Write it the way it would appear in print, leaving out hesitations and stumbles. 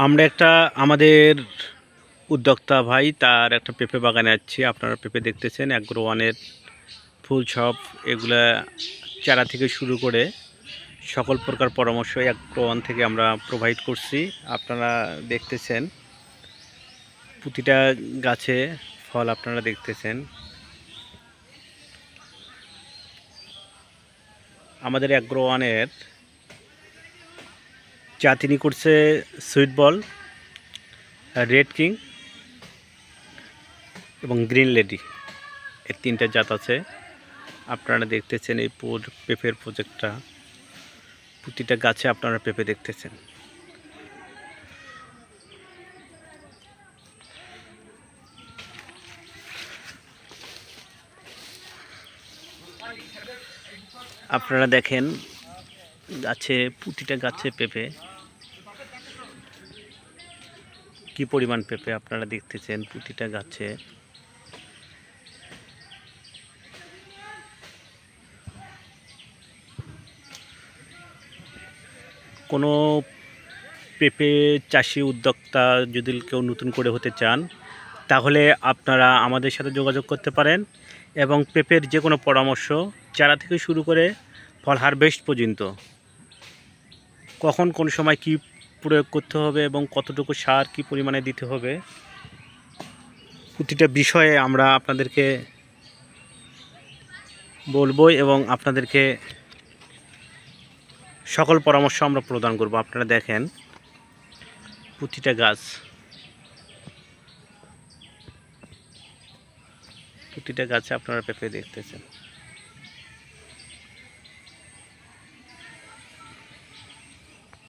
আমরা একটা আমাদের উদ্যোক্তা ভাই তার একটা পেঁপে বাগানে যাচ্ছি। আপনারা পেঁপে দেখতেছেন অ্যাগ্রো ওয়ানের ফুল সব এগুলা চারা থেকে শুরু করে সকল প্রকার পরামর্শ অ্যাগ্রো ওয়ান থেকে আমরা প্রোভাইড করছি। আপনারা দেখতেছেন প্রতিটা গাছে ফল আপনারা দেখতেছেন। আমাদের অ্যাগ্রো ওয়ানের জাতিনি করছে সুইট বল, রেড কিং এবং গ্রিন লেডি, এই তিনটা জাত আছে। আপনারা দেখতেছেন এই পেঁপের প্রজেক্টটা, প্রতিটা গাছে আপনারা পেঁপে দেখতেছেন। আপনারা দেখেন গাছে, প্রতিটা গাছে পেঁপে, কি পরিমাণ পেঁপে আপনারা দেখতেছেন প্রতিটা গাছে। কোনো পেঁপে চাষি উদ্যোক্তা যদি কেউ নতুন করে হতে চান তাহলে আপনারা আমাদের সাথে যোগাযোগ করতে পারেন এবং পেঁপের যে কোনো পরামর্শ চারা থেকে শুরু করে ফল হারভেস্ট পর্যন্ত, কখন কোন সময় কি প্রয়োগ করতে হবে এবং কতটুকু সার কি পরিমাণে দিতে হবে, প্রতিটা বিষয়ে আমরা আপনাদেরকে বলবো এবং আপনাদেরকে সকল পরামর্শ আমরা প্রদান করব। আপনারা দেখেন প্রতিটা গাছ, প্রতিটা গাছে আপনারা পেঁপে দেখতেছেন।